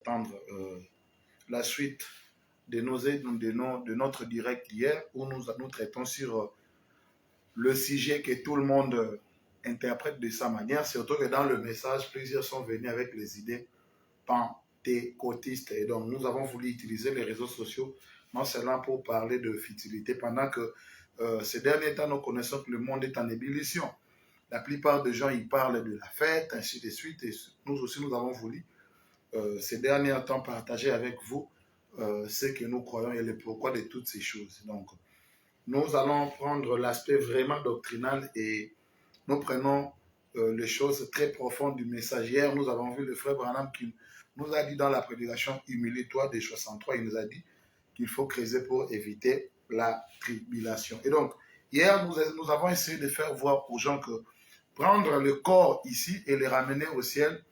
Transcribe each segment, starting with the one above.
entendre la suite de notre direct d'hier où nous traitons sur le sujet que tout le monde interprète de sa manière, surtout que dans le message, plusieurs sont venus avec les idées pentecôtistes. Et donc, nous avons voulu utiliser les réseaux sociaux, non seulement pour parler de futilité, pendant que ces derniers temps, nous connaissons que le monde est en ébullition. La plupart des gens, ils parlent de la fête, ainsi de suite. Et nous aussi, nous avons voulu, ces derniers temps, partager avec vous ce que nous croyons et le pourquoi de toutes ces choses. Donc, nous allons prendre l'aspect vraiment doctrinal et nous prenons les choses très profondes du message. Hier, nous avons vu le frère Branham qui nous a dit dans la prédication « Humilie-toi » des 63, il nous a dit qu'il faut creuser pour éviter la tribulation. Et donc, hier, nous avons essayé de faire voir aux gens que prendre le corps ici et le ramener au ciel,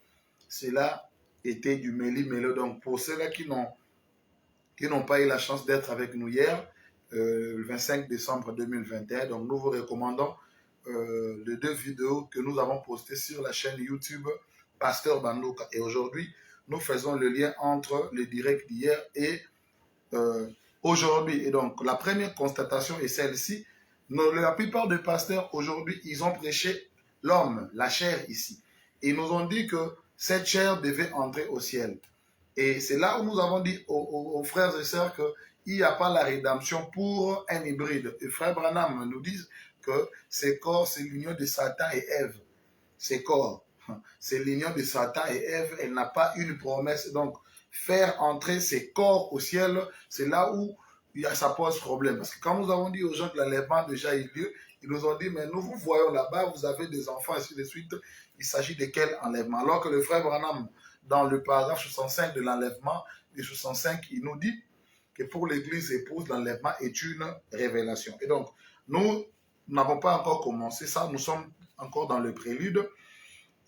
cela était du méli-mélo. Donc, pour ceux-là qui n'ont pas eu la chance d'être avec nous hier, le 25 décembre 2021, donc nous vous recommandons les 2 vidéos que nous avons postées sur la chaîne YouTube Pasteur Bandouka. Et aujourd'hui, nous faisons le lien entre le direct d'hier et aujourd'hui. Et donc, la première constatation est celle-ci. La plupart des pasteurs aujourd'hui, ils ont prêché l'homme, la chair ici. Ils nous ont dit que cette chair devait entrer au ciel. Et c'est là où nous avons dit aux frères et sœurs qu'il n'y a pas la rédemption pour un hybride. Et frère Branham nous dit que ces corps, c'est l'union de Satan et Ève. Ces corps, c'est l'union de Satan et Ève. Elle n'a pas une promesse. Donc, faire entrer ces corps au ciel, c'est là où ça pose problème. Parce que quand nous avons dit aux gens que l'enlèvement a déjà eu lieu, ils nous ont dit, mais nous vous voyons là-bas, vous avez des enfants, ainsi de suite. Il s'agit de quel enlèvement? Alors que le frère Branham, dans le paragraphe 65 de l'enlèvement, de 65, il nous dit que pour l'Église épouse, l'enlèvement est une révélation. Et donc, nous n'avons pas encore commencé ça, nous sommes encore dans le prélude.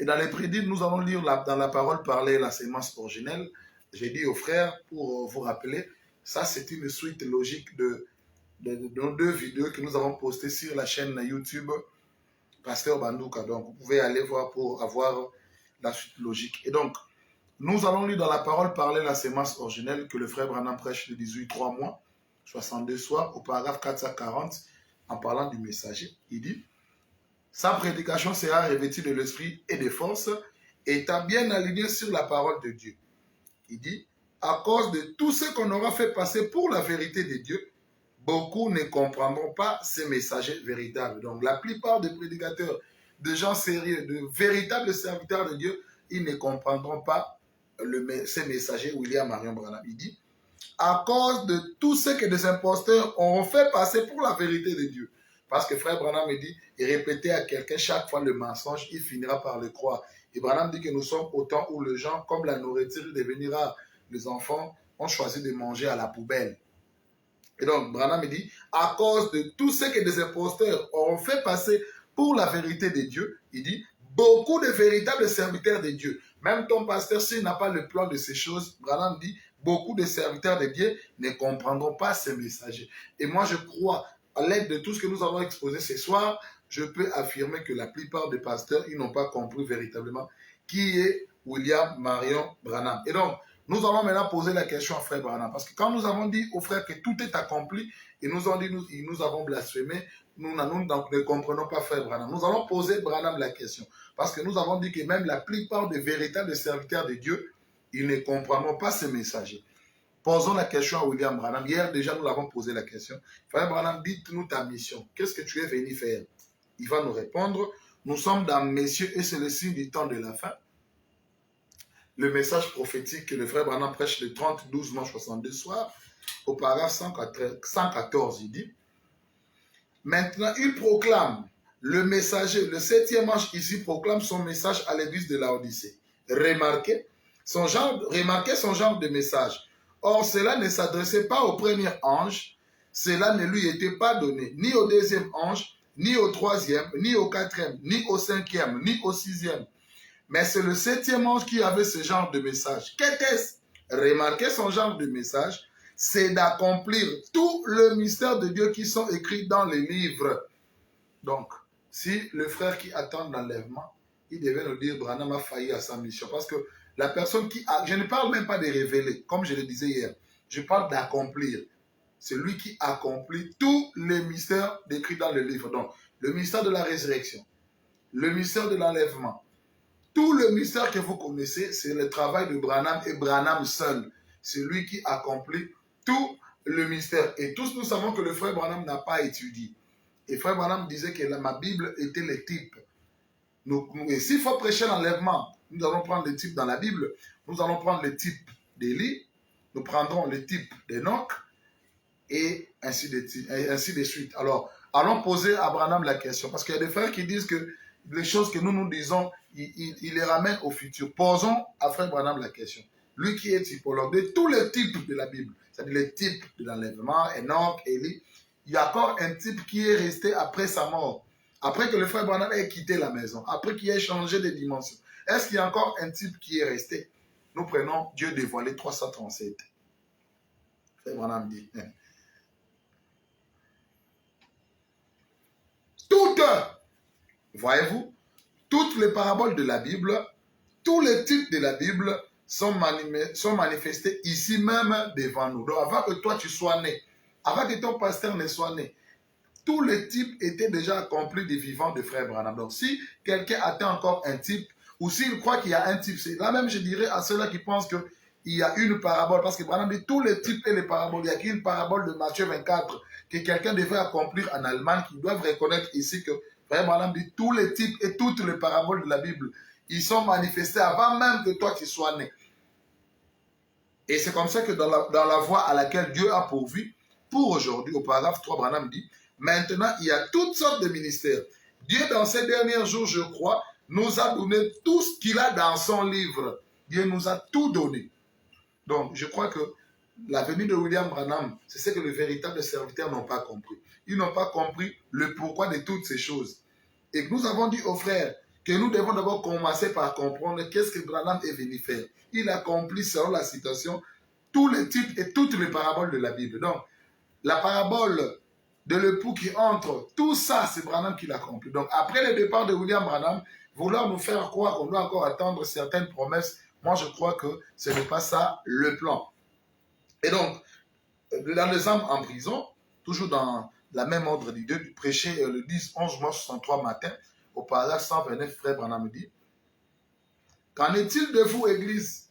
Et dans les préludes, nous allons lire dans la parole parler la sémence originelle. J'ai dit aux frères, pour vous rappeler, ça c'est une suite logique de nos 2 vidéos que nous avons postées sur la chaîne YouTube Pasteur Bandouka. Donc, vous pouvez aller voir pour avoir la suite logique. Et donc, nous allons lire dans la parole parler la sémence originelle que le frère Branham prêche de 18 3 mois, 62 soirs, au paragraphe 440, en parlant du messager. Il dit, sa prédication sera revêtue de l'esprit et de force, étant bien alignée sur la parole de Dieu. Il dit, à cause de tout ce qu'on aura fait passer pour la vérité de Dieu, beaucoup ne comprendront pas ces messagers véritables. Donc, la plupart des prédicateurs, de gens sérieux, de véritables serviteurs de Dieu, ils ne comprendront pas ces messagers William Marion Branham. Il dit, à cause de tout ce que des imposteurs ont fait passer pour la vérité de Dieu. Parce que frère Branham me dit, et répéter à quelqu'un chaque fois le mensonge, il finira par le croire. Et Branham dit que nous sommes au temps où les gens, comme la nourriture devenir rare, les enfants ont choisi de manger à la poubelle. Et donc, Branham me dit, à cause de tout ce que des imposteurs ont fait passer pour la vérité de Dieu, il dit, beaucoup de véritables serviteurs de Dieu, même ton pasteur, s'il n'a pas le plan de ces choses, Branham dit, beaucoup de serviteurs de Dieu ne comprendront pas ces messagers. Et moi, je crois, à l'aide de tout ce que nous avons exposé ce soir, je peux affirmer que la plupart des pasteurs, ils n'ont pas compris véritablement qui est William Marion Branham. Et donc, nous allons maintenant poser la question à frère Branham. Parce que quand nous avons dit aux frères que tout est accompli, ils nous ont dit, nous avons blasphémé, nous ne comprenons pas frère Branham. Nous allons poser Branham la question. Parce que nous avons dit que même la plupart des véritables serviteurs de Dieu, ils ne comprendront pas ces messagers. Posons la question à William Branham. Hier, déjà, nous l'avons posé la question. Frère Branham, dites-nous ta mission. Qu'est-ce que tu es venu faire? Il va nous répondre. Nous sommes dans Messieurs et c'est le signe du temps de la fin. Le message prophétique que le frère Branham prêche le 30-12 mois 62 soirs, au paragraphe 114, il dit, maintenant, il proclame, le messager, le 7e ange ici proclame son message à l'église de Laodicée. Remarquez son genre de message. Or, cela ne s'adressait pas au premier ange, cela ne lui était pas donné, ni au 2e ange, ni au 3e, ni au 4e, ni au 5e, ni au 6e. Mais c'est le 7e ange qui avait ce genre de message. Qu'était-ce? Remarquez son genre de message, c'est d'accomplir tout le mystère de Dieu qui sont écrits dans les livres. Donc, si le frère qui attend l'enlèvement, il devait nous dire Branham a failli à sa mission. Parce que La personne qui a, je ne parle même pas de révéler, comme je le disais hier. Je parle d'accomplir. C'est lui qui accomplit tous les mystères décrits dans le livre. Donc, le mystère de la résurrection, le mystère de l'enlèvement, tout le mystère que vous connaissez, c'est le travail de Branham et Branham seul. C'est lui qui accomplit tout le mystère. Et tous nous savons que le frère Branham n'a pas étudié. Et frère Branham disait que ma Bible était le type. Et s'il faut prêcher l'enlèvement, nous allons prendre le type dans la Bible. Nous allons prendre le type d'Élie. Nous prendrons le type d'Enoch. Et ainsi de suite. Alors, allons poser à Branham la question. Parce qu'il y a des frères qui disent que les choses que nous disons, il les ramène au futur. Posons à frère Branham la question. Lui qui est typologue de tous les types de la Bible, c'est-à-dire les types de l'enlèvement, Enoch, Élie, il y a encore un type qui est resté après sa mort. Après que le frère Branham ait quitté la maison, après qu'il ait changé de dimension. Est-ce qu'il y a encore un type qui est resté? Nous prenons Dieu dévoilé 337. Frère Branham dit, voyez-vous, toutes les paraboles de la Bible, tous les types de la Bible sont manifestés ici même devant nous. Donc avant que toi tu sois né, avant que ton pasteur ne soit né, tous les types étaient déjà accomplis des vivants de frère Branham. Donc si quelqu'un atteint encore un type, ou s'il croit qu'il y a un type, c'est là même je dirais à ceux-là qui pensent qu'il y a une parabole, parce que Branham dit tous les types et les paraboles, il n'y a qu'une parabole de Matthieu 24 que quelqu'un devait accomplir en Allemagne, qu'ils doivent reconnaître ici que frère Branham dit tous les types et toutes les paraboles de la Bible, ils sont manifestés avant même que toi tu sois né. Et c'est comme ça que dans la voie à laquelle Dieu a pourvu, pour aujourd'hui, au paragraphe 3, Branham dit, maintenant il y a toutes sortes de ministères. Dieu dans ces derniers jours, je crois, nous a donné tout ce qu'il a dans son livre. Dieu nous a tout donné. Donc je crois que la venue de William Branham, c'est ce que les véritables serviteurs n'ont pas compris. Ils n'ont pas compris le pourquoi de toutes ces choses. Et nous avons dit aux frères que nous devons d'abord commencer par comprendre qu'est-ce que Branham est venu faire. Il accomplit, selon la citation, tous les types et toutes les paraboles de la Bible. Donc, la parabole de l'époux qui entre, tout ça, c'est Branham qui l'accomplit. Donc, après le départ de William Branham, vouloir nous faire croire qu'on doit encore attendre certaines promesses, moi je crois que ce n'est pas ça le plan. Et donc, dans les âmes en prison, toujours dans la même ordre d'idée, du prêcher le 10-11 mars 63 matin, au paragraphe 129, frère Branham dit, qu'en est-il de vous, Église,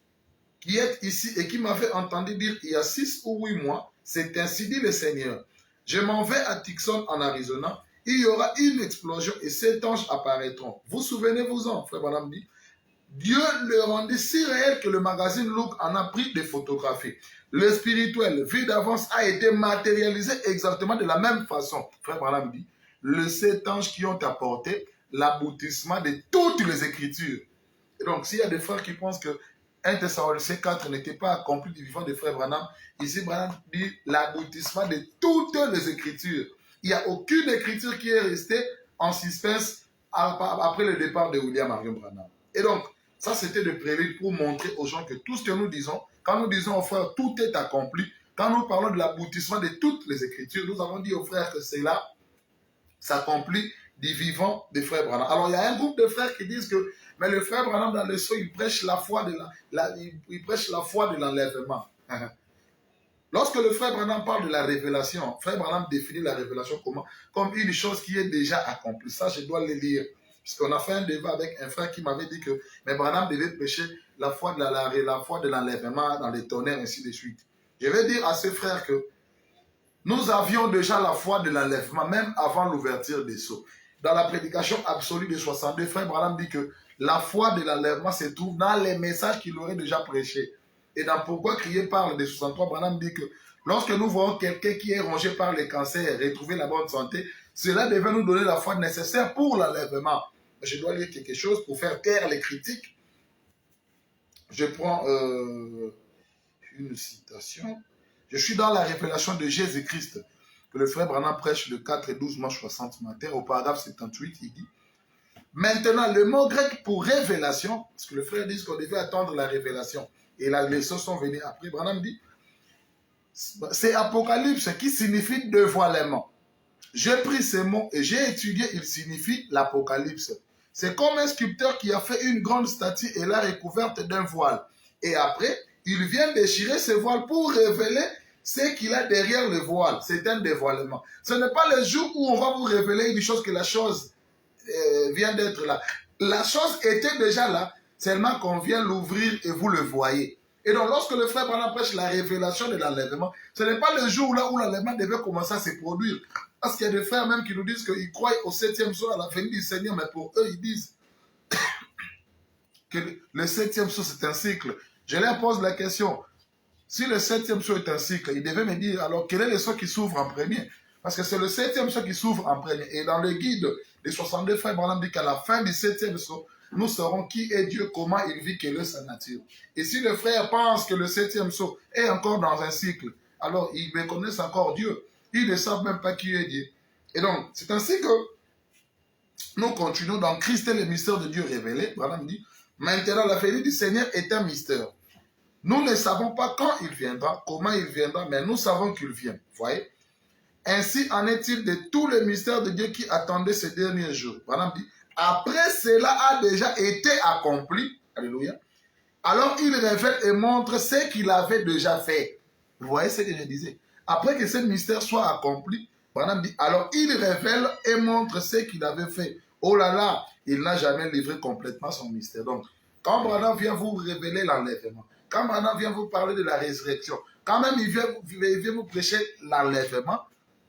qui êtes ici et qui m'avez entendu dire il y a 6 ou 8 mois, c'est ainsi dit le Seigneur. Je m'en vais à Tucson en Arizona, il y aura une explosion et 7 anges apparaîtront. Vous souvenez-vous-en, frère Branham dit, Dieu le rendit si réel que le magazine Look en a pris des photographies. Le spirituel, vu d'avance, a été matérialisé exactement de la même façon. Frère Branham dit, les 7 anges qui ont apporté l'aboutissement de toutes les Écritures. Et donc, s'il y a des frères qui pensent que 1 Thessaloniciens 4 n'était pas accompli du vivant de frère Branham, ici Branham dit l'aboutissement de toutes les Écritures. Il n'y a aucune Écriture qui est restée en suspense après le départ de William Marion Branham. Et donc, ça c'était le prélude pour montrer aux gens que tout ce que nous disons, quand nous disons aux frères tout est accompli, quand nous parlons de l'aboutissement de toutes les Écritures, nous avons dit aux frères que cela s'accomplit du vivant des frères Branham. Alors il y a un groupe de frères qui disent que mais le frère Branham dans le sceau, il prêche la foi de l'enlèvement. Lorsque le frère Branham parle de la révélation, frère Branham définit la révélation comment? Comme une chose qui est déjà accomplie. Ça, je dois le lire. Parce qu'on a fait un débat avec un frère qui m'avait dit que mais Branham devait prêcher la foi de l'enlèvement dans les tonnerres, ainsi de suite. Je vais dire à ce frère que nous avions déjà la foi de l'enlèvement, même avant l'ouverture des sceaux. Dans la prédication absolue de 62, frère Branham dit que la foi de l'enlèvement se trouve dans les messages qu'il aurait déjà prêchés. Et dans Pourquoi crier parle des 63, Branham dit que lorsque nous voyons quelqu'un qui est rongé par les cancers retrouver la bonne santé, cela devait nous donner la foi nécessaire pour l'enlèvement. Je dois lire quelque chose pour faire taire les critiques. Je prends une citation. Je suis dans la révélation de Jésus-Christ, que le frère Branham prêche le 4 et 12 mars 60 matin, au paragraphe 78, il dit maintenant, le mot grec pour révélation, parce que le frère dit qu'on devait attendre la révélation, et là, les choses sont venus après. Branham dit c'est Apocalypse qui signifie dévoilement. J'ai pris ces mots et j'ai étudié, il signifie l'Apocalypse. C'est comme un sculpteur qui a fait une grande statue et l'a recouverte d'un voile. Et après, il vient déchirer ce voile pour révéler ce qu'il a derrière le voile. C'est un dévoilement. Ce n'est pas le jour où on va vous révéler une chose que la chose vient d'être là. La chose était déjà là, seulement qu'on vient l'ouvrir et vous le voyez. Et donc, lorsque le frère Branham prêche la révélation de l'enlèvement, ce n'est pas le jour là où l'enlèvement devait commencer à se produire. Parce qu'il y a des frères même qui nous disent qu'ils croient au 7e jour à la venue du Seigneur, mais pour eux, ils disent que le 7e jour, c'est un cycle. Je leur pose la question, si le 7e jour est un cycle, ils devaient me dire, alors quel est le son qui s'ouvre en premier? Parce que c'est le 7e jour qui s'ouvre en premier. Et dans le guide des 62 frères, Branham dit qu'à la fin du 7e jour, nous saurons qui est Dieu, comment il vit, quelle est sa nature. Et si le frère pense que le 7e jour est encore dans un cycle, alors ils méconnaissent encore Dieu. Ils ne savent même pas qui est Dieu. Et donc, c'est ainsi que nous continuons dans Christ et le mystère de Dieu révélé. Branham dit, maintenant la venue du Seigneur est un mystère. Nous ne savons pas quand il viendra, comment il viendra, mais nous savons qu'il vient. Vous voyez? Ainsi en est-il de tous les mystères de Dieu qui attendaient ces derniers jours. Branham dit, après cela a déjà été accompli, alléluia, alors il révèle et montre ce qu'il avait déjà fait. Vous voyez ce que je disais? Après que ce mystère soit accompli, Branham dit, alors il révèle et montre ce qu'il avait fait. Oh là là, il n'a jamais livré complètement son mystère. Donc, quand Branham vient vous révéler l'enlèvement, quand Branham vient vous parler de la résurrection, quand même il vient vous prêcher l'enlèvement,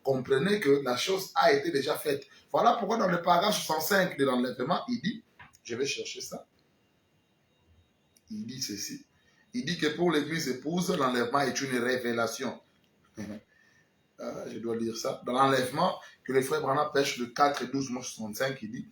comprenez que la chose a été déjà faite. Voilà pourquoi dans le paragraphe 65 de l'enlèvement, il dit, je vais chercher ça, il dit ceci, il dit que pour l'église épouse, l'enlèvement est une révélation. Je dois lire ça. Dans l'enlèvement que les frères Branham pêchent le 4/12/65, il dit,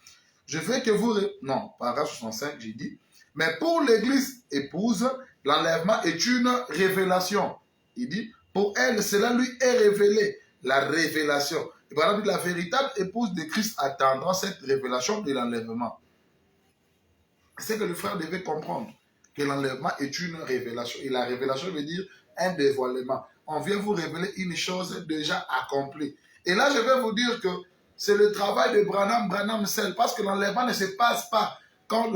je veux que vous... Non, paragraphe 65, j'ai dit, mais pour l'église épouse, l'enlèvement est une révélation. Il dit, pour elle, cela lui est révélé. La révélation. Et par exemple, la véritable épouse de Christ attendra cette révélation de l'enlèvement. C'est que le frère devait comprendre que l'enlèvement est une révélation. Et la révélation veut dire un dévoilement. On vient vous révéler une chose déjà accomplie. Et là, je vais vous dire que c'est le travail de Branham seul. Parce que l'enlèvement ne se passe pas quand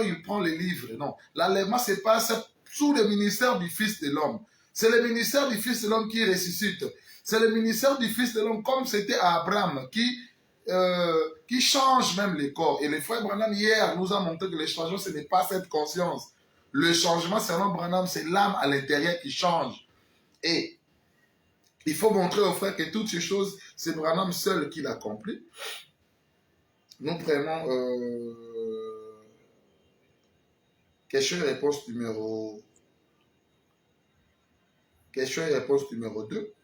il prend les livres. Non. L'enlèvement se passe sous le ministère du Fils de l'homme. C'est le ministère du Fils de l'homme qui ressuscite. C'est le ministère du Fils de l'homme, comme c'était à Abraham, qui change même les corps. Et le frère Branham, hier, nous a montré que le changement, ce n'est pas cette conscience. Le changement, selon Branham, c'est l'âme à l'intérieur qui change. Et il faut montrer aux frères que toutes ces choses, c'est Branham seul qui l'accomplit. Nous prenons question et réponse numéro 2.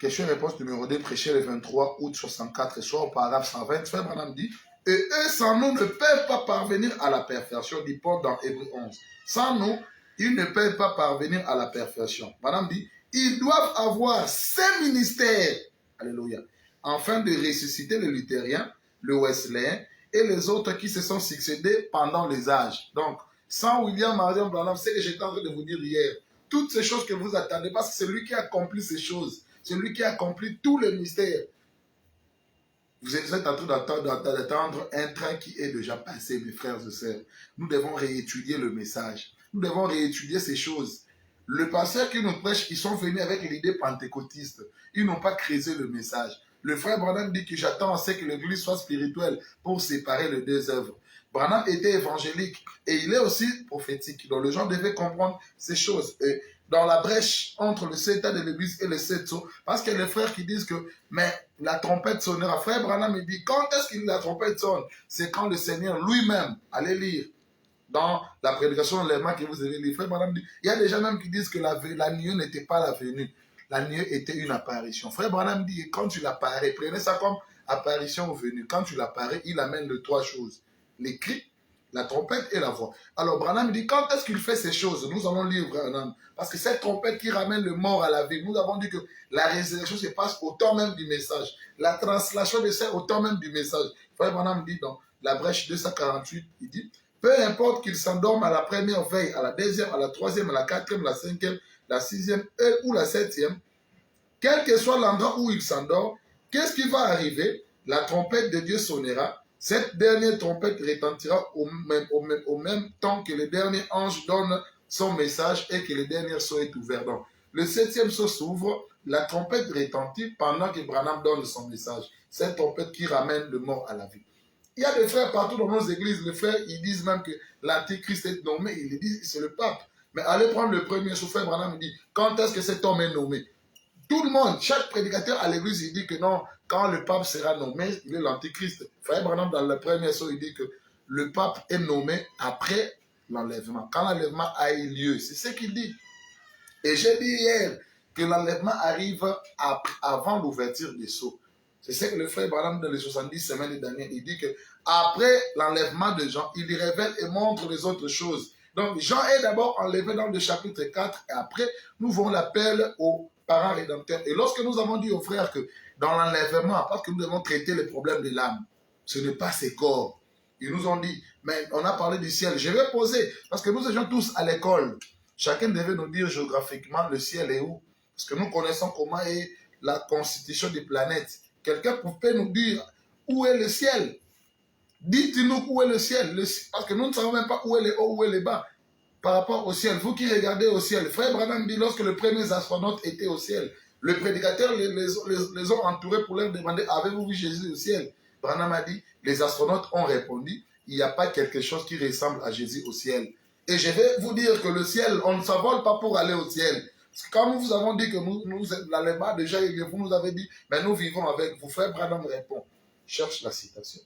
Question et réponse numéro 2, prêché le 23 août 64, soit au paragraphe 120. Frère Branham dit, et eux sans nous ne peuvent pas parvenir à la perfection, dit Paul dans Hébreux 11. Sans nous, ils ne peuvent pas parvenir à la perfection. Branham dit, ils doivent avoir ces ministères, alléluia, afin de ressusciter le luthérien, le wesleyen et les autres qui se sont succédés pendant les âges. Donc, sans William Marion Branham, c'est ce que j'étais en train de vous dire hier. Toutes ces choses que vous attendez, parce que c'est lui qui a accompli ces choses. C'est lui qui a accompli tous les mystères. Vous êtes en train d'attendre un train qui est déjà passé, mes frères et sœurs. Nous devons réétudier le message. Nous devons réétudier ces choses. Le pasteur qui nous prêche, ils sont venus avec l'idée pentecôtiste. Ils n'ont pas creusé le message. Le frère Branham dit que j'attends à ce que l'église soit spirituelle pour séparer les deux œuvres. Branham était évangélique et il est aussi prophétique. Donc les gens devaient comprendre ces choses. Et dans la brèche entre le 7 ans de l'église et le 7 sauts, parce qu'il y a des frères qui disent que mais la trompette sonnera. Frère Branham me dit, quand est-ce que la trompette sonne? C'est quand le Seigneur lui-même, allez lire dans la prédication de l'Évangile que vous avez lu. Frère Branham dit, il y a des gens même qui disent que la nuée n'était pas la venue. La nuée était une apparition. Frère Branham dit, quand tu l'apparais, prenez ça comme apparition ou venue. Quand tu l'apparais, il amène de trois choses. Les cris, la trompette et la voix. Alors Branham dit, quand est-ce qu'il fait ces choses? Nous allons lire Branham. Parce que cette trompette qui ramène le mort à la vie, nous avons dit que la résurrection se passe au temps même du message. La translation de ça au temps même du message. Frère Branham dit dans la brèche 248, il dit, peu importe qu'il s'endorme à la première veille, à la deuxième, à la troisième, à la quatrième, à la cinquième, la sixième ou la septième, quel que soit l'endroit où il s'endort, qu'est-ce qui va arriver? la trompette de Dieu sonnera. Cette dernière trompette retentira au même temps que le dernier ange donne son message et que le dernier sceau est ouvert. Donc, le 7e sceau s'ouvre, la trompette retentit pendant que Branham donne son message. Cette trompette qui ramène le mort à la vie. Il y a des frères partout dans nos églises, les frères, ils disent même que l'antéchrist est nommé, ils disent c'est le pape. Mais allez prendre le premier sous-frère Branham, il dit, quand est-ce que cet homme est nommé? Tout le monde, chaque prédicateur à l'église, il dit que non, quand le pape sera nommé, il est l'antéchrist. Frère Branham, dans le premier sceau, il dit que le pape est nommé après l'enlèvement. Quand l'enlèvement a eu lieu, c'est ce qu'il dit. Et j'ai dit hier que l'enlèvement arrive avant l'ouverture des sceaux. C'est ce que le frère Branham dans les 70 semaines dernières, il dit que après l'enlèvement de Jean, il révèle et montre les autres choses. Donc Jean est d'abord enlevé dans le chapitre 4 et après nous voyons l'appel aux parents rédempteurs. Et lorsque nous avons dit aux frères que dans l'enlèvement, parce que nous devons traiter les problèmes de l'âme, ce n'est pas ses corps. Ils nous ont dit, mais on a parlé du ciel. Je vais poser, parce que nous étions tous à l'école. Chacun devait nous dire géographiquement le ciel est où. Parce que nous connaissons comment est la constitution des planètes. Quelqu'un peut nous dire où est le ciel. Dites-nous où est le ciel. Parce que nous ne savons même pas où est le haut, où est le bas. Par rapport au ciel. Vous qui regardez au ciel. Frère Branham dit, lorsque les premiers astronautes étaient au ciel, le prédicateur les ont entourés pour leur demander, avez-vous vu Jésus au ciel? Branham a dit, les astronautes ont répondu, il n'y a pas quelque chose qui ressemble à Jésus au ciel. Et je vais vous dire que le ciel, on ne s'envole pas pour aller au ciel. Parce que quand nous vous avons dit que nous l'enlèvement déjà, vous nous avez dit, mais nous vivons avec vous. Frère Branham répond, cherche la citation.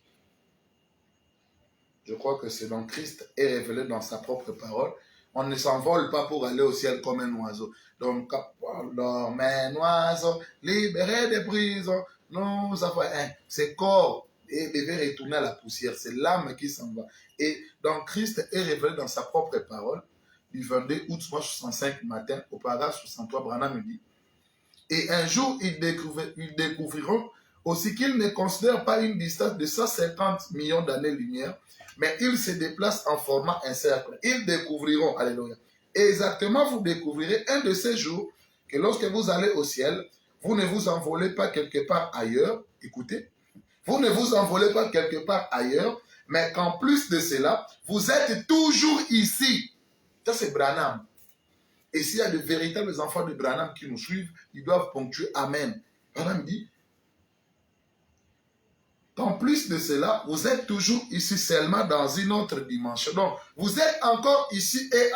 Je crois que c'est donc Christ est révélé dans sa propre parole. On ne s'envole pas pour aller au ciel comme un oiseau. Donc, comme un oiseau libéré des prisons, nous avons ce corps et devait retourner à la poussière. C'est l'âme qui s'en va. Et donc, Christ est révélé dans sa propre parole. Du 22 août 65 matin, au paragraphe 63, Branham dit, et un jour, ils découvriront aussi qu'ils ne considèrent pas une distance de 150 millions d'années-lumière, mais ils se déplacent en formant un cercle. Ils découvriront, alléluia. Et exactement, vous découvrirez un de ces jours que lorsque vous allez au ciel, vous ne vous envolez pas quelque part ailleurs. Écoutez, vous ne vous envolez pas quelque part ailleurs, mais qu'en plus de cela, vous êtes toujours ici. Ça, c'est Branham. Et s'il y a de véritables enfants de Branham qui nous suivent, ils doivent ponctuer Amen. Branham dit, en plus de cela, vous êtes toujours ici seulement dans une autre dimension. Donc, vous êtes encore ici et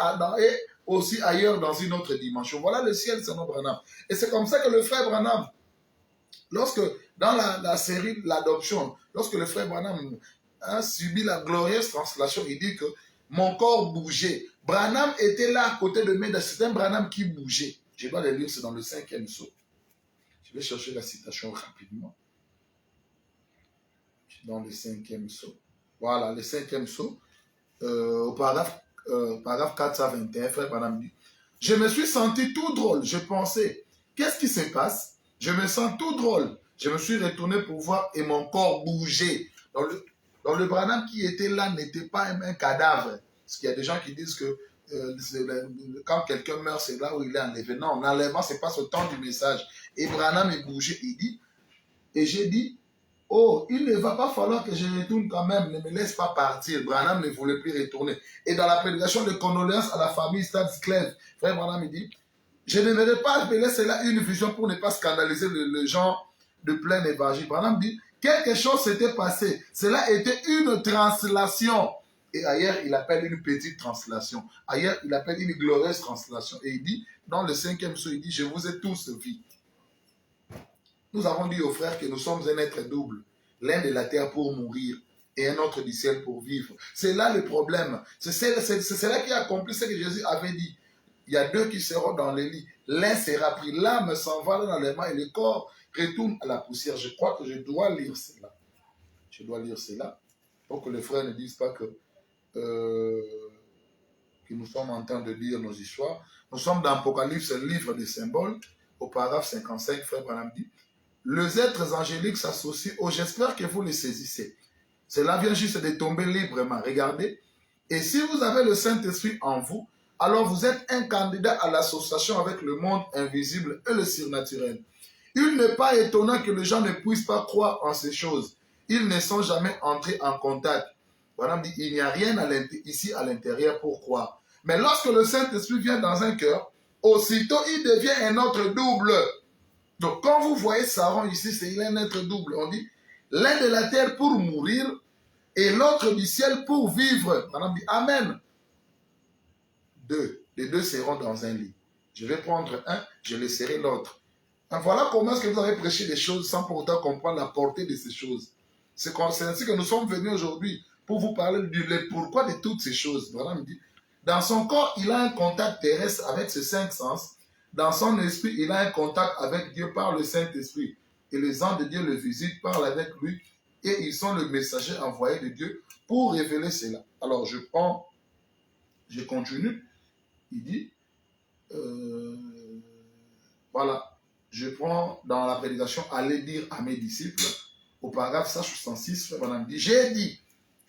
aussi ailleurs dans une autre dimension. Voilà le ciel, c'est notre Branham. Et c'est comme ça que le frère Branham, lorsque, dans la série L'Adoption, lorsque le frère Branham a subi la glorieuse translation, il dit que mon corps bougeait. Branham était là à côté de moi, c'est un Branham qui bougeait. Je dois le lire, c'est dans le 5e sceau. Je vais chercher la citation rapidement. Dans le 5e sceau. Voilà, le 5e sceau. Au paragraphe 421, frère Branham dit, je me suis senti tout drôle. Je pensais, qu'est-ce qui se passe? Je me sens tout drôle. Je me suis retourné pour voir et mon corps bougeait. Donc le Branham qui était là n'était pas un cadavre. Parce qu'il y a des gens qui disent que quand quelqu'un meurt, c'est là où il est enlevé. Non, l'enlèvement, ce n'est pas ce temps du message. Et Branham est bougé. Il dit, et j'ai dit, oh, il ne va pas falloir que je retourne quand même, ne me laisse pas partir. Branham ne voulait plus retourner. Et dans la prédication de condoléances à la famille Stadsclave, frère Branham dit, je n'aimerais pas me laisser là une vision pour ne pas scandaliser les gens de plein évangile. Branham dit, quelque chose s'était passé. Cela était une translation. Et ailleurs, il appelle une petite translation. Ailleurs, il appelle une glorieuse translation. Et il dit, dans le 5e sceau, il dit, je vous ai tous vus. Nous avons dit aux frères que nous sommes un être double. L'un de la terre pour mourir et un autre du ciel pour vivre. C'est là le problème. C'est cela qui a accompli ce que Jésus avait dit. Il y a deux qui seront dans le lit. L'un sera pris. L'âme s'en va dans les mains et le corps retourne à la poussière. Je crois que je dois lire cela. Je dois lire cela pour que les frères ne disent pas que nous sommes en train de lire nos histoires. Nous sommes dans l'Apocalypse, le livre des symboles, au paragraphe 55, frère Branham dit, les êtres angéliques s'associent. Oh, j'espère que vous les saisissez. Cela vient juste de tomber librement. Regardez. Et si vous avez le Saint-Esprit en vous, alors vous êtes un candidat à l'association avec le monde invisible et le surnaturel. Il n'est pas étonnant que les gens ne puissent pas croire en ces choses. Ils ne sont jamais entrés en contact. Voilà, dit, il n'y a rien ici à l'intérieur pour croire. Mais lorsque le Saint-Esprit vient dans un cœur, aussitôt il devient un autre double. Donc quand vous voyez Saron ici, c'est un être double. On dit, l'un de la terre pour mourir et l'autre du ciel pour vivre. Madame dit, Amen. Les deux seront dans un lit. Je vais prendre un, je laisserai l'autre. Voilà comment est-ce que vous avez prêché des choses sans pour autant comprendre la portée de ces choses. C'est ainsi que nous sommes venus aujourd'hui pour vous parler du pourquoi de toutes ces choses. Voilà, me dit, dans son corps, il a un contact terrestre avec ses 5 sens. Dans son esprit, il a un contact avec Dieu par le Saint-Esprit. Et les anges de Dieu le visitent, parlent avec lui, et ils sont le messager envoyé de Dieu pour révéler cela. Alors, je continue. Il dit, voilà, je prends dans la prédication, allez dire à mes disciples, au paragraphe 166, frère Branham dit, j'ai dit,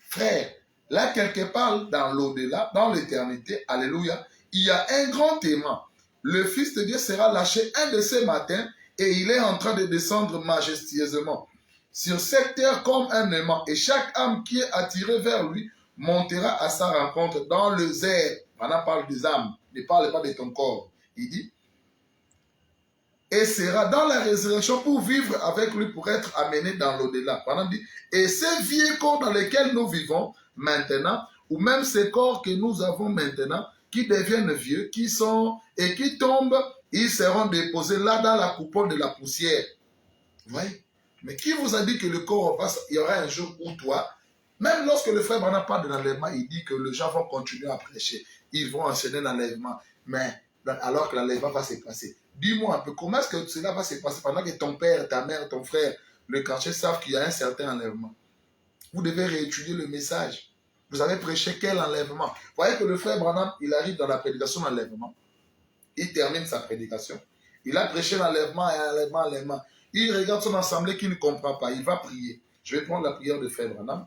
frère, là quelque part dans l'au-delà, dans l'éternité, alléluia, il y a un grand témoin. Le Fils de Dieu sera lâché un de ces matins et il est en train de descendre majestueusement sur cette terre comme un aimant. Et chaque âme qui est attirée vers lui montera à sa rencontre dans le zèle. On parle des âmes, ne parle pas de ton corps. Il dit, et sera dans la résurrection pour vivre avec lui, pour être amené dans l'au-delà. Pendant dit, et ces vieux corps dans lesquels nous vivons maintenant, ou même ces corps que nous avons maintenant, qui deviennent vieux, qui sont et qui tombent, ils seront déposés là dans la coupole de la poussière. Vous voyez? Mais qui vous a dit que le corps passe, il y aura un jour où toi, même lorsque le frère Branham parle de l'enlèvement, il dit que les gens vont continuer à prêcher, ils vont enchaîner l'enlèvement, mais alors que l'enlèvement va se passer. Dis-moi un peu, comment est-ce que cela va se passer pendant que ton père, ta mère, ton frère, le quartier savent qu'il y a un certain enlèvement? Vous devez réétudier le message. Vous avez prêché quel enlèvement? Vous voyez que le frère Branham, il arrive dans la prédication d'enlèvement. Il termine sa prédication. Il a prêché l'enlèvement et enlèvement. Il regarde son assemblée qui ne comprend pas. Il va prier. Je vais prendre la prière de frère Branham.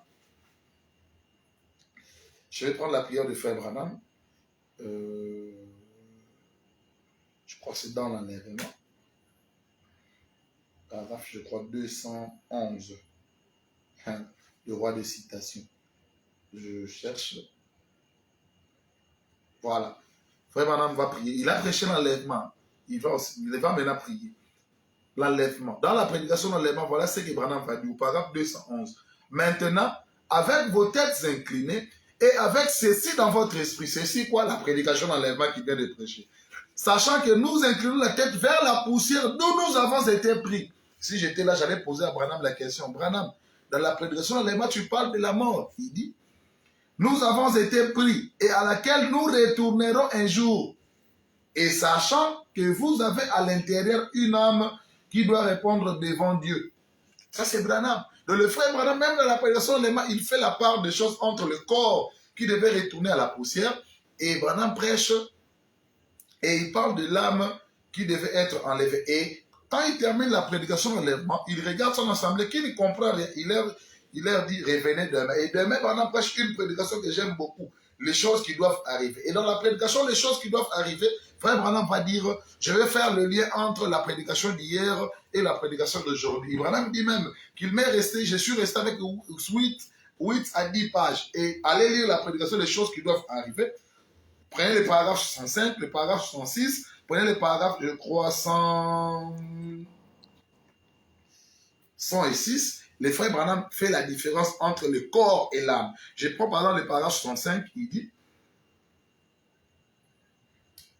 Je crois que c'est dans l'enlèvement. Paragraphe, je crois, 211. Le roi des citations. Je cherche. Voilà. Frère Branham va prier. Il a prêché l'enlèvement. Il va maintenant prier. L'enlèvement. Dans la prédication de l'enlèvement, voilà ce que Branham va dire. Au paragraphe 211. Maintenant, avec vos têtes inclinées et avec ceci dans votre esprit. Ceci quoi? La prédication de l'enlèvement qui vient de prêcher. Sachant que nous inclinons la tête vers la poussière d'où nous avons été pris. Si j'étais là, j'allais poser à Branham la question. Branham, dans la prédication de l'enlèvement, tu parles de la mort. Il dit, nous avons été pris et à laquelle nous retournerons un jour. Et sachant que vous avez à l'intérieur une âme qui doit répondre devant Dieu. Ça, c'est Branham. Donc, le frère Branham, même dans la prédication de l'enlèvement, il fait la part des choses entre le corps qui devait retourner à la poussière et Branham prêche et il parle de l'âme qui devait être enlevée. Et quand il termine la prédication de l'enlèvement, il regarde son assemblée qui ne comprend rien. Il leur dit, revenez demain. Et demain, Branham prêche une prédication que j'aime beaucoup. Les choses qui doivent arriver. Et dans la prédication, les choses qui doivent arriver, frère Branham va dire, je vais faire le lien entre la prédication d'hier et la prédication d'aujourd'hui. Branham dit même qu'il m'est resté, je suis resté avec 8 à 10 pages. Et allez lire la prédication des choses qui doivent arriver. Prenez le paragraphe 65, le paragraphe 66, prenez le paragraphe, je crois, 106. Le frère Branham fait la différence entre le corps et l'âme. Je prends par exemple le paragraphe 65, il dit,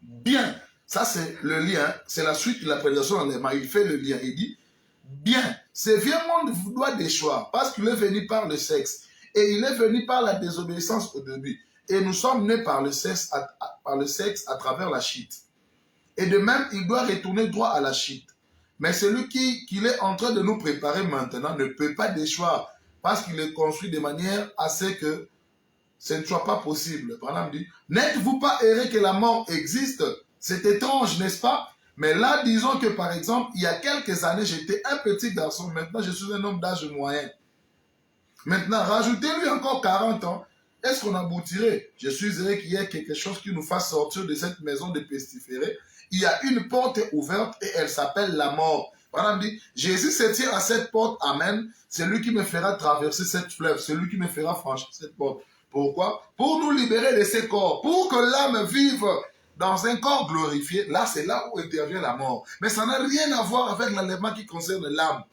bien, ça c'est le lien, c'est la suite de la prédication d'enlèvement, il fait le lien, il dit, bien, ce vieux monde vous doit déchoir, parce qu'il est venu par le sexe, et il est venu par la désobéissance au début, et nous sommes nés par le sexe à travers la chite. Et de même, il doit retourner droit à la chite. Mais celui qu'il est en train de nous préparer maintenant ne peut pas déchoir parce qu'il est construit de manière à ce que ce ne soit pas possible. Branham dit, n'êtes-vous pas erré que la mort existe? C'est étrange, n'est-ce pas? Mais là, disons que par exemple, il y a quelques années, j'étais un petit garçon. Maintenant, je suis un homme d'âge moyen. Maintenant, rajoutez-lui encore 40 ans. Est-ce qu'on aboutirait? Je suis heureux qu'il y ait quelque chose qui nous fasse sortir de cette maison de pestiférés. Il y a une porte ouverte et elle s'appelle la mort. Branham dit, Jésus se tient à cette porte, amen. C'est lui qui me fera traverser cette fleuve. C'est lui qui me fera franchir cette porte. Pourquoi? Pour nous libérer de ces corps. Pour que l'âme vive dans un corps glorifié. Là, c'est là où intervient la mort. Mais ça n'a rien à voir avec l'enlèvement qui concerne l'âme.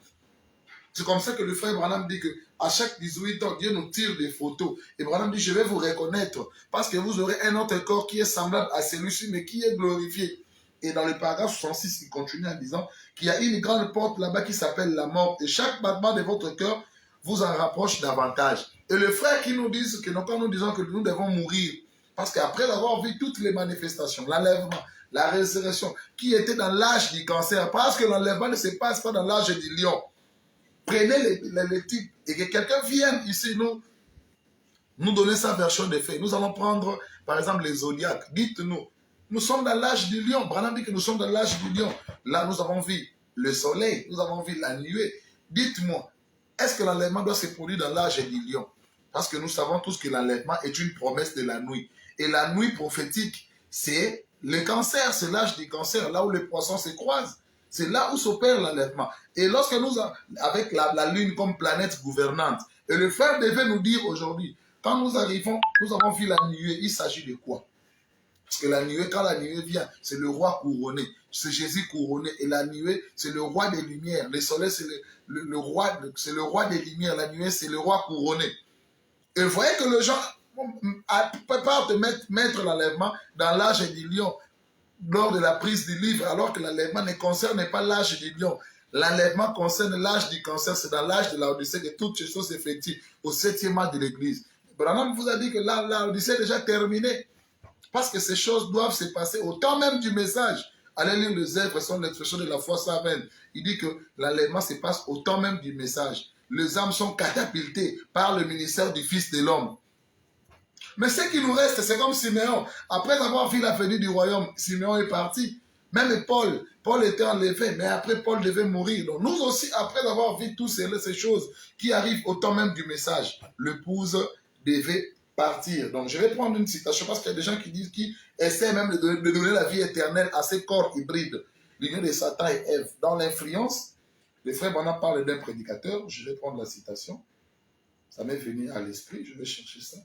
C'est comme ça que le frère Branham dit que à chaque 18 ans, Dieu nous tire des photos. Et Branham dit, je vais vous reconnaître parce que vous aurez un autre corps qui est semblable à celui-ci, mais qui est glorifié. Et dans le paragraphe 66, il continue en disant qu'il y a une grande porte là-bas qui s'appelle la mort. Et chaque battement de votre cœur vous en rapproche davantage. Et le frère qui nous dit que quand nous disons que nous devons mourir, parce qu'après avoir vu toutes les manifestations, l'enlèvement, la résurrection, qui était dans l'âge du cancer, parce que l'enlèvement ne se passe pas dans l'âge du lion. Prenez les types et que quelqu'un vienne ici nous donner sa version des faits. Nous allons prendre, par exemple, les zodiaques. Dites-nous, nous sommes dans l'âge du lion. Branham dit que nous sommes dans l'âge du lion. Là, nous avons vu le soleil, nous avons vu la nuée. Dites-moi, est-ce que l'enlèvement doit se produire dans l'âge du lion? Parce que nous savons tous que l'enlèvement est une promesse de la nuit. Et la nuit prophétique, c'est le cancer, c'est l'âge du cancer, là où les poissons se croisent. C'est là où s'opère l'enlèvement. Et lorsque nous, avec la lune comme planète gouvernante, et le frère devait nous dire aujourd'hui, quand nous arrivons, nous avons vu la nuée, il s'agit de quoi? Parce que la nuée, quand la nuée vient, c'est le roi couronné. C'est Jésus couronné. Et la nuée, c'est le roi des lumières. Le soleil, c'est le roi des lumières. La nuée, c'est le roi couronné. Et vous voyez que les gens préparent de mettre l'enlèvement dans l'âge du lion lors de la prise du livre, alors que l'enlèvement ne concerne pas l'âge du lion. L'enlèvement concerne l'âge du cancer, c'est dans l'âge de l'Odyssée que toutes ces choses s'effectuent au 7e mois de l'Église. Branham vous a dit que l'Odyssée est déjà terminée, parce que ces choses doivent se passer au temps même du message. Allez lire les œuvres, sont l'expression de la foi savane. Il dit que l'enlèvement se passe au temps même du message. Les âmes sont catapultées par le ministère du Fils de l'homme. Mais ce qui nous reste, c'est comme Siméon. Après avoir vu la venue du royaume, Siméon est parti. Même Paul était enlevé, mais après Paul devait mourir. Donc nous aussi, après avoir vu toutes ces choses qui arrivent au temps même du message, l'épouse devait partir. Donc je vais prendre une citation parce qu'il y a des gens qui essaient même de donner la vie éternelle à ces corps hybrides. L'union de Satan et Ève. Dans l'influence, le frère Branham parle d'un prédicateur. Je vais prendre la citation. Ça m'est venu à l'esprit, je vais chercher ça.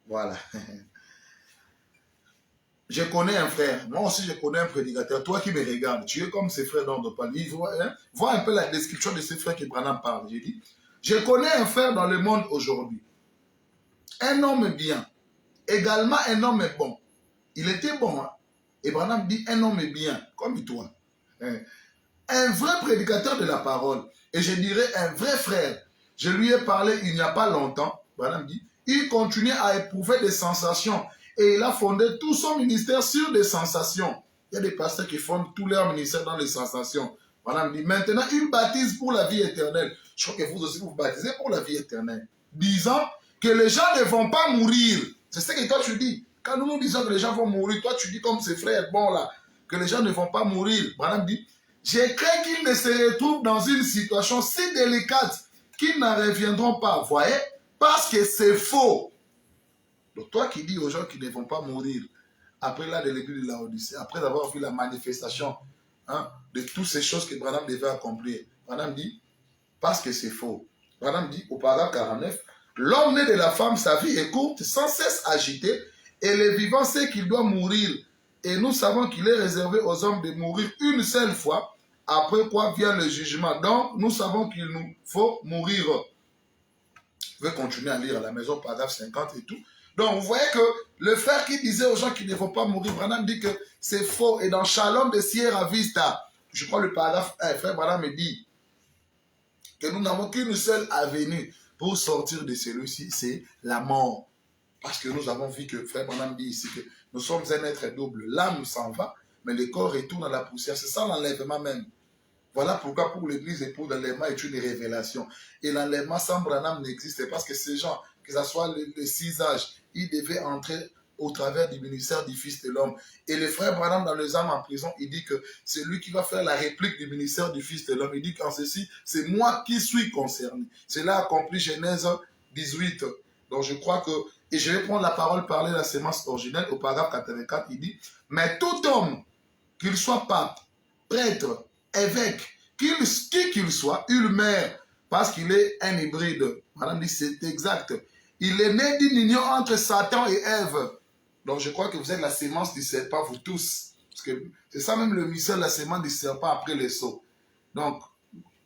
Voilà. Je connais un frère, moi aussi je connais un prédicateur. Toi qui me regardes, tu es comme ces frères dont on parle. Vois un peu la description de ces frères que Branham parle. J'ai dit, je connais un frère dans le monde aujourd'hui. Un homme bien, également un homme bon. Il était bon, hein? Et Branham dit un homme bien, comme toi. Un vrai prédicateur de la parole. Et je dirais un vrai frère. Je lui ai parlé il n'y a pas longtemps. Branham dit, il continuait à éprouver des sensations. Et il a fondé tout son ministère sur des sensations. Il y a des pasteurs qui fondent tout leur ministère dans les sensations. Branham dit, maintenant, il baptise pour la vie éternelle. Je crois que vous aussi, vous baptisez pour la vie éternelle. Disant que les gens ne vont pas mourir. C'est ce que toi tu dis. Quand nous disons que les gens vont mourir, toi tu dis comme ces frères bons là, que les gens ne vont pas mourir. Branham dit, je crains qu'ils ne se retrouvent dans une situation si délicate qu'ils n'en reviendront pas. Vous voyez? Parce que c'est faux. Donc toi qui dis aux gens qui ne vont pas mourir, après là de l'église de la Odyssée, après avoir vu la manifestation de toutes ces choses que Branham devait accomplir, Branham dit, parce que c'est faux. Branham dit au paragraphe 49, l'homme né de la femme, sa vie est courte, sans cesse agité, et le vivant sait qu'il doit mourir. Et nous savons qu'il est réservé aux hommes de mourir une seule fois, après quoi vient le jugement. Donc, nous savons qu'il nous faut mourir. Je vais continuer à lire à la maison, paragraphe 50 et tout. Donc, vous voyez que le frère qui disait aux gens qui ne vont pas mourir, Branham dit que c'est faux. Et dans Shalom de Sierra Vista, je crois le paragraphe 1, frère Branham me dit que nous n'avons qu'une seule avenue pour sortir de celui-ci, c'est la mort. Parce que nous avons vu que frère Branham dit ici que nous sommes un être double. L'âme s'en va, mais le corps retourne à la poussière. C'est ça l'enlèvement même. Voilà pourquoi pour l'Église et pour l'enlèvement est une révélation. Et l'enlèvement sans Branham n'existe pas parce que ces gens, que ce soit les 6 âges, ils devaient entrer au travers du ministère du Fils de l'homme. Et le frère Branham, dans les âmes en prison, il dit que c'est lui qui va faire la réplique du ministère du Fils de l'homme. Il dit qu'en ceci, c'est moi qui suis concerné. C'est là accompli Genèse 18, Donc je crois que, et je vais prendre la parole, parler de la sémence originelle, au paragraphe 84, il dit, mais tout homme, qu'il soit pape, prêtre, évêque, qui qu'il soit, il meurt, parce qu'il est un hybride. Madame dit, c'est exact. Il est né d'une union entre Satan et Ève. Donc je crois que vous êtes la sémence du serpent, vous tous. Parce que c'est ça même le mystère de la sémence du serpent après les sauts. Donc,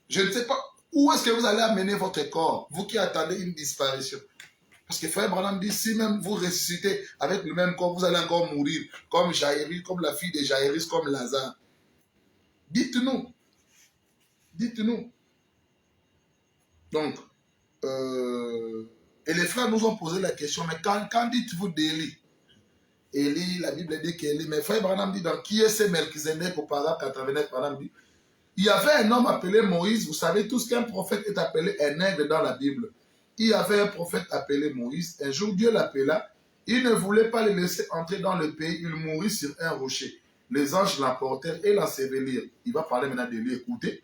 je ne sais pas où est-ce que vous allez amener votre corps, vous qui attendez une disparition. Parce que Frère Branham dit, si même vous ressuscitez avec le même corps, vous allez encore mourir, comme Jaïrus, comme la fille de Jaïrus, comme Lazare. Dites-nous. Dites-nous. Donc, et les frères nous ont posé la question, mais quand dites-vous d'Élie? Élie, la Bible dit qu'Élie, mais Frère Branham dit, dans qui est ce Melchizedek au paragraphe 89, Branham dit, il y avait un homme appelé Moïse, vous savez tous qu'un prophète est appelé un aigle dans la Bible. Il y avait un prophète appelé Moïse, un jour Dieu l'appela, il ne voulait pas le laisser entrer dans le pays, il mourut sur un rocher. Les anges l'emportèrent et l'ensevelirent. Il va parler maintenant de lui, écoutez.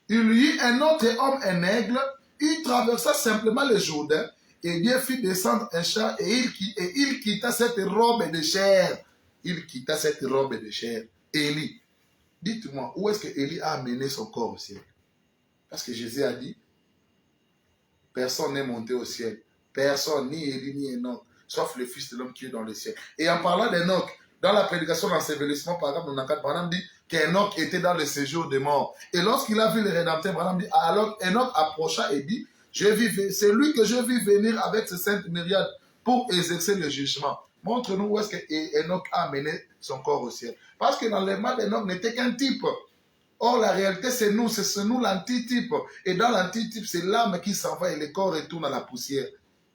Il y eut un autre homme, un aigle, il traversa simplement le Jourdain, et Dieu fit descendre un char, et il quitta cette robe de chair. Il quitta cette robe de chair. Élie. Dites-moi, où est-ce que Élie a amené son corps au ciel? Parce que Jésus a dit, personne n'est monté au ciel. Personne, ni Élie, ni Enoch, sauf le Fils de l'homme qui est dans le ciel. Et en parlant d'Enoch, dans la prédication d'ensevelissement, par exemple, Branham Branham dit qu'Enoch était dans le séjour des morts. Et lorsqu'il a vu le Rédempteur, Branham dit, alors Enoch approcha et dit, c'est lui que je vis venir avec ses saintes myriades pour exercer le jugement. Montre-nous où est-ce que Enoch a amené son corps au ciel. Parce que l'enlèvement d'Enoch n'était qu'un type. Or, la réalité, c'est nous l'antitype. Et dans l'antitype, c'est l'âme qui s'en va et le corps retourne à la poussière.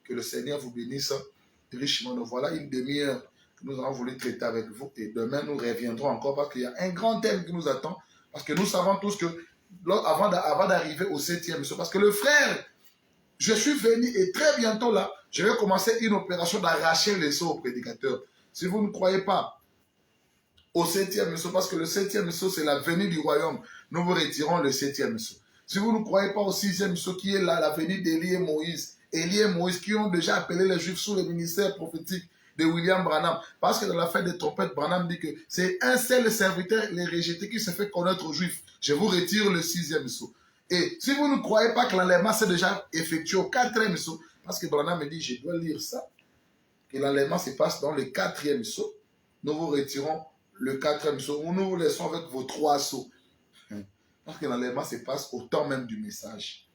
Que le Seigneur vous bénisse richement. Nous voilà une demi-heure que nous avons voulu traiter avec vous. Et demain, nous reviendrons encore parce qu'il y a un grand thème qui nous attend. Parce que nous savons tous que, avant d'arriver au 7e saut, parce que le frère, je suis venu et très bientôt là, je vais commencer une opération d'arracher les sauts au prédicateur. Si vous ne croyez pas au 7e saut, parce que le 7e saut, c'est la venue du royaume, nous vous retirons le 7e saut. Si vous ne croyez pas au 6e saut, qui est là, la venue d'Élie et Moïse, qui ont déjà appelé les Juifs sous le ministère prophétique de William Branham, parce que dans la fête des trompettes, Branham dit que c'est un seul serviteur, les rejetés, qui se fait connaître aux Juifs. Je vous retire le 6e saut. Et si vous ne croyez pas que l'enlèvement s'est déjà effectué au 4e saut, parce que Branham me dit, je dois lire ça, que l'enlèvement se passe dans le 4e saut, nous vous retirons le 4e saut, ou nous vous laissons avec vos 3 sauts. Parce que l'enlèvement se passe au temps même du message.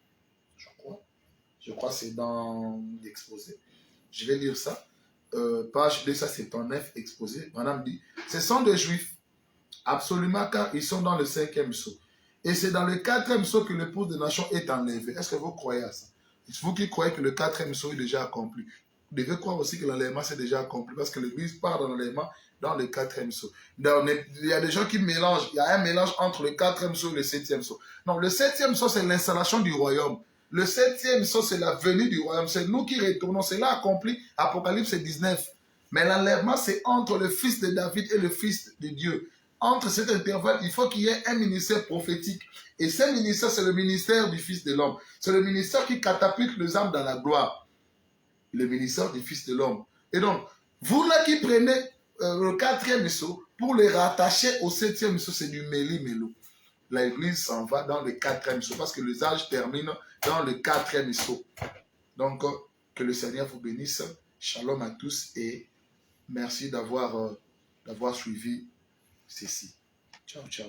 Je crois que c'est dans l'exposé. Je vais lire ça. Page 279, exposé. Madame dit, ce sont des Juifs, absolument, car ils sont dans le 5e saut. Et c'est dans le 4e saut que l'épouse des nations est enlevée. Est-ce que vous croyez à ça? Vous qui croyez que le 4e saut est déjà accompli, vous devez croire aussi que l'enlèvement c'est déjà accompli, parce que l'Église part dans l'enlèvement dans le 4e saut. Il y a des gens qui mélangent, il y a un mélange entre le 4e saut et le 7e saut. Non, le 7e saut, c'est l'installation du royaume. Le 7e saut, c'est la venue du royaume. C'est nous qui retournons. C'est là accompli, Apocalypse 19. Mais l'enlèvement, c'est entre le fils de David et le fils de Dieu. Entre cet intervalle, il faut qu'il y ait un ministère prophétique. Et ce ministère, c'est le ministère du Fils de l'homme. C'est le ministère qui catapulte les âmes dans la gloire. Le ministère du Fils de l'homme. Et donc, vous là qui prenez le 4e saut, pour les rattacher au 7e saut, c'est du méli-mélo. L'Église s'en va dans le 4e saut, parce que les âges terminent dans le 4e saut. Donc, que le Seigneur vous bénisse. Shalom à tous et merci d'avoir suivi ceci. Ciao, ciao.